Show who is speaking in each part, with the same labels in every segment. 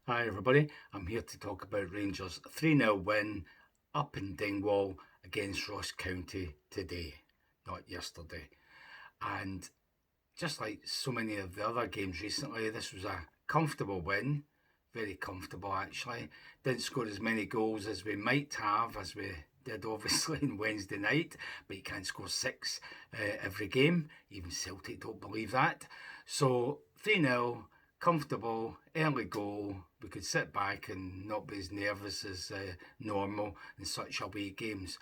Speaker 1: Hi everybody, I'm here to talk about Rangers' 3-0 win up in Dingwall against Ross County today, not yesterday. And just like so many of the other games recently, this was a comfortable win, very comfortable actually. Didn't score as many goals as we might have, as we did obviously on Wednesday night, but you can't score six every game. Even Celtic don't believe that. So 3-0, comfortable, early goal. We could sit back and not be as nervous as normal in such away games.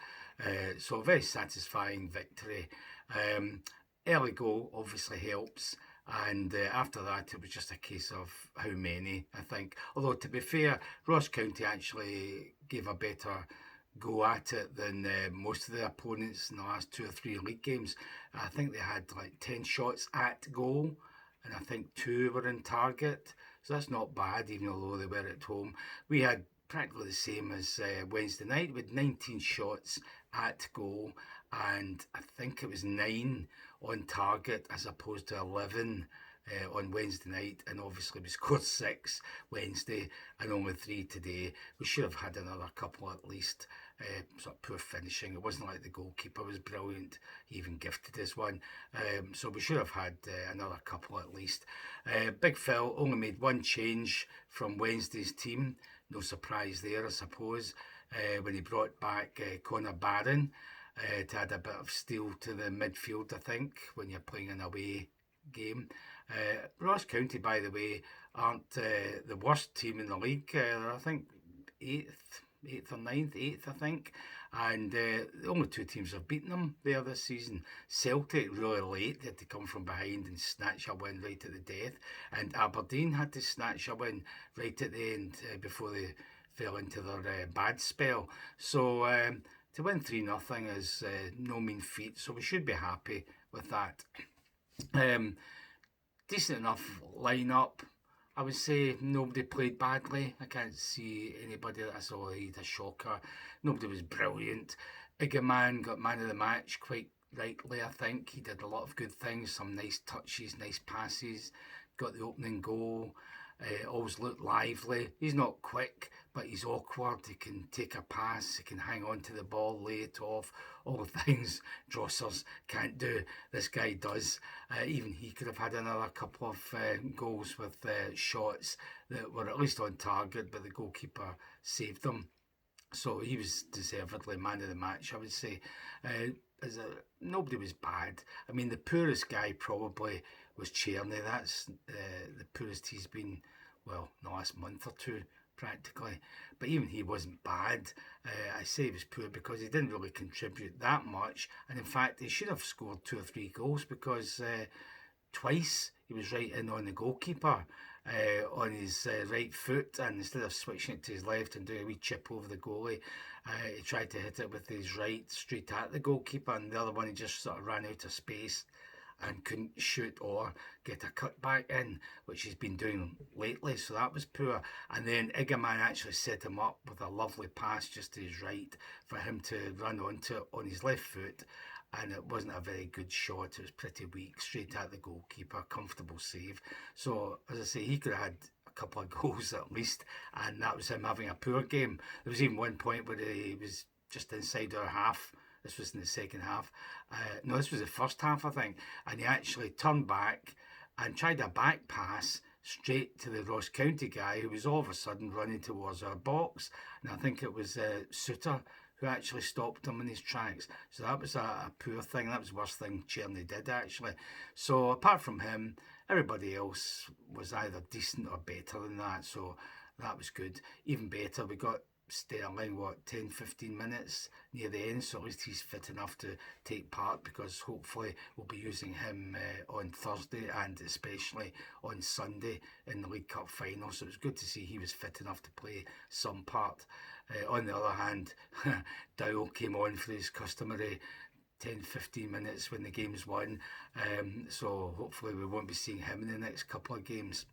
Speaker 1: So a very satisfying victory. Um, Early goal obviously helps, and after that it was just a case of how many, I think. Although to be fair, Ross County actually gave a better go at it than most of the opponents in the last two or three league games. I think they had like 10 shots at goal, and I think two were in target. So that's not bad, even though they were at home. We had practically the same as Wednesday night with 19 shots at goal, and I think it was 9 on target as opposed to 11 on Wednesday night, and obviously we scored 6 Wednesday and only 3 today. We should have had another couple at least. Sort of poor finishing. It wasn't like the goalkeeper was brilliant. He even gifted us one. So we should have had another couple at least. Big Phil only made one change from Wednesday's team. No surprise there, I suppose, when he brought back Connor Barron to add a bit of steel to the midfield, I think, when you're playing an away game. Ross County, by the way, aren't the worst team in the league. They're, I think, eighth or ninth, eighth, I think. And the only two teams have beaten them there this season. Celtic really late, they had to come from behind and snatch a win right at the death. And Aberdeen had to snatch a win right at the end before they fell into their bad spell. So to win 3-0 is no mean feat, so we should be happy with that. Decent enough lineup. I would say nobody played badly. I can't see anybody that I saw a shocker. Nobody was brilliant. Igaman got man of the match quite rightly, I think. He did a lot of good things, some nice touches, nice passes, got the opening goal. Always looked lively. He's not quick, but he's awkward. He can take a pass, he can hang on to the ball, lay it off. All the things Drossers can't do, this guy does. Even he could have had another couple of goals with shots that were at least on target, but the goalkeeper saved them. So he was deservedly man of the match, I would say. Nobody was bad. I mean, the poorest guy probably was Cherny. That's the poorest he's been, well, in the last month or two, practically. But even he wasn't bad. I say he was poor because he didn't really contribute that much. And in fact, he should have scored 2 or 3 goals because twice he was right in on the goalkeeper on his right foot, and instead of switching it to his left and doing a wee chip over the goalie, he tried to hit it with his right straight at the goalkeeper, and the other one he just sort of ran out of space and couldn't shoot or get a cut back in, which he's been doing lately, so that was poor. And then Igaman actually set him up with a lovely pass just to his right for him to run onto on his left foot, and it wasn't a very good shot. It was pretty weak, straight at the goalkeeper, comfortable save. So, as I say, he could have had a couple of goals at least, and that was him having a poor game. There was even one point where he was just inside our half. This was in the second half. No, this was the first half, I think. And he actually turned back and tried a back pass straight to the Ross County guy, who was all of a sudden running towards our box. And I think it was Suter who actually stopped him in his tracks. So that was a poor thing. That was the worst thing Cherny did, actually. So apart from him, everybody else was either decent or better than that. So that was good. Even better, we got Sterling, 10, 15 minutes near the end, so at least he's fit enough to take part, because hopefully we'll be using him on Thursday and especially on Sunday in the League Cup final. So it was good to see he was fit enough to play some part. On the other hand, Dow came on for his customary 10, 15 minutes when the game's won. So hopefully we won't be seeing him in the next couple of games.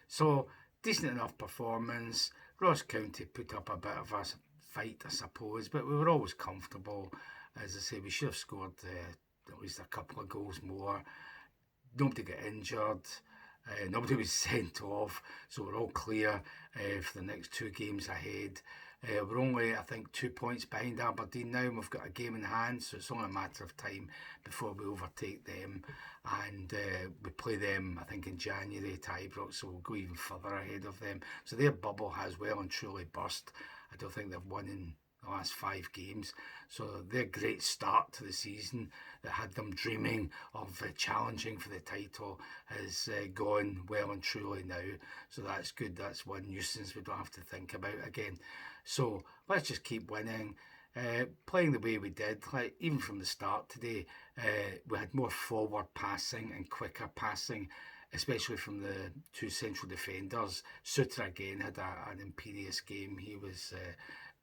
Speaker 1: So decent enough performance. Ross County put up a bit of a fight, I suppose, but we were always comfortable. As I say, we should have scored at least a couple of goals more. Nobody got injured. Nobody was sent off, so we're all clear for the next 2 games ahead. We're only, I think, 2 points behind Aberdeen now, and we've got a game in hand, so it's only a matter of time before we overtake them. And we play them, I think, in January at Ibrox, so we'll go even further ahead of them. So their bubble has well and truly burst. I don't think they've won in the last 5 games. So their great start to the season that had them dreaming of challenging for the title has gone well and truly now. So that's good. That's one nuisance we don't have to think about again. So let's just keep winning. Playing the way we did, like even from the start today, we had more forward passing and quicker passing, especially from the 2 central defenders. Suter again had an imperious game. He was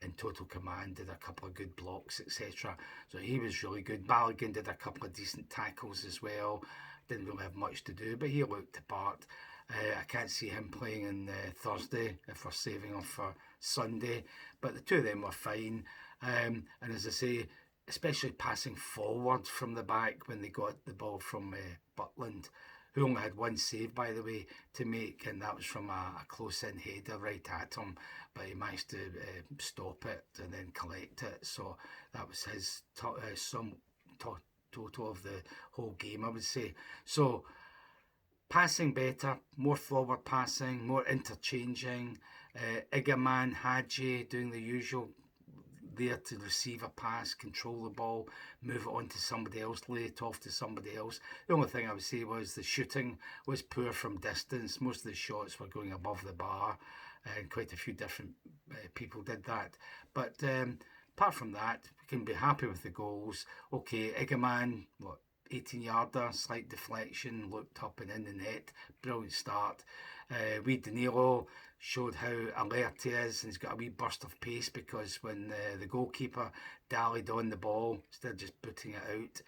Speaker 1: in total command, did a couple of good blocks, etc. So he was really good. Balogun did a couple of decent tackles as well. Didn't really have much to do, but he looked the part. I can't see him playing on Thursday if we're saving him for Sunday, but the 2 of them were fine. And as I say, especially passing forward from the back when they got the ball from Butland, who only had 1 save, by the way, to make, and that was from a close-in header right at him, but he managed to stop it and then collect it. So that was his total of the whole game, I would say. So passing better, more forward passing, more interchanging. Igaman, Hadji doing the usual, there to receive a pass, control the ball, move it on to somebody else, lay it off to somebody else. The only thing I would say was the shooting was poor from distance. Most of the shots were going above the bar, and quite a few different people did that. But apart from that, we can be happy with the goals. Okay, Igaman, 18-yarder, slight deflection, looked up and in the net. Brilliant start. Danilo showed how alert he is, and he's got a wee burst of pace, because when the goalkeeper dallied on the ball instead of just putting it out,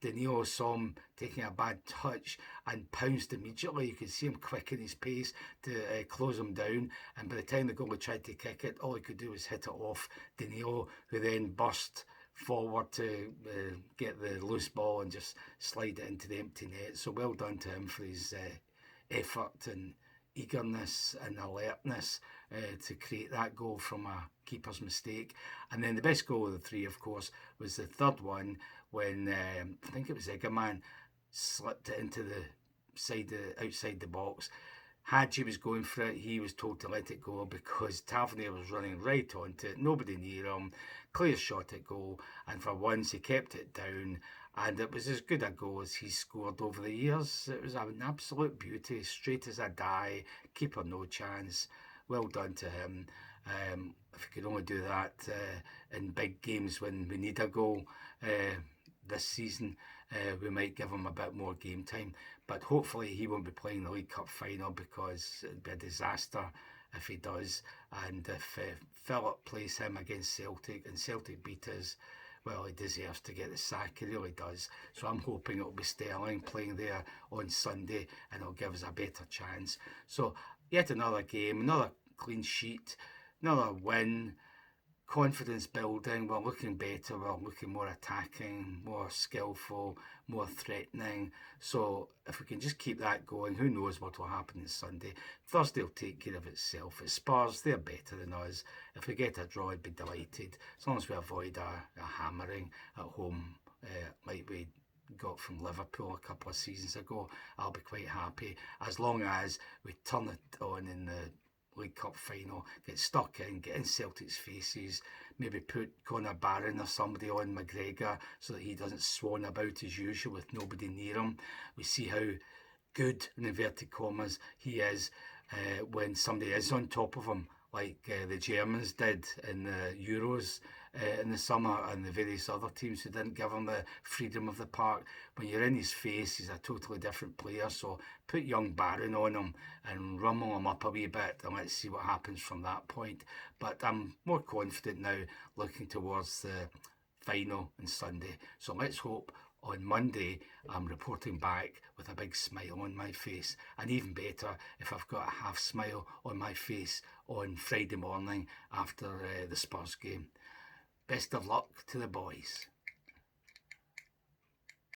Speaker 1: Danilo saw him taking a bad touch and pounced immediately. You could see him quicken his pace to close him down, and by the time the goalie tried to kick it, all he could do was hit it off Danilo, who then burst forward to get the loose ball and just slide it into the empty net. So well done to him for his effort and eagerness and alertness to create that goal from a keeper's mistake. And then the best goal of the 3, of course, was the third one, when I think it was Igaman slipped it into the outside the box. Hadji was going for it. He was told to let it go because Tavernier was running right onto it. Nobody near him. Clear shot at goal. And for once, he kept it down. And it was as good a goal as he's scored over the years. It was an absolute beauty. Straight as a die. Keeper no chance. Well done to him. If he could only do that in big games when we need a goal this season, we might give him a bit more game time. But hopefully he won't be playing the League Cup final, because it'd be a disaster if he does. And if Philip plays him against Celtic and Celtic beat us, well, he deserves to get the sack. He really does. So I'm hoping it'll be Sterling playing there on Sunday, and it'll give us a better chance. So yet another game, another clean sheet, another win. Confidence building, we're looking better, we're looking more attacking, more skillful, more threatening. So if we can just keep that going, who knows what will happen this Sunday. Thursday will take care of itself. It's Spurs, they're better than us. If we get a draw, I'd be delighted, as long as we avoid a hammering at home like we got from Liverpool a couple of seasons ago. I'll be quite happy, as long as we turn it on in the League Cup final, get stuck in, get in Celtic's faces, maybe put Conor Barron or somebody on McGregor so that he doesn't swan about as usual with nobody near him. We see how good, in inverted commas, he is when somebody is on top of him, like the Germans did in the Euros in the summer, and the various other teams who didn't give him the freedom of the park. When you're in his face, he's a totally different player. So put young Barron on him and rummel him up a wee bit, and let's see what happens from that point. But I'm more confident now, looking towards the final on Sunday. So let's hope on Monday I'm reporting back with a big smile on my face, and even better if I've got a half smile on my face on Friday morning after the Spurs game. Best of luck to the boys.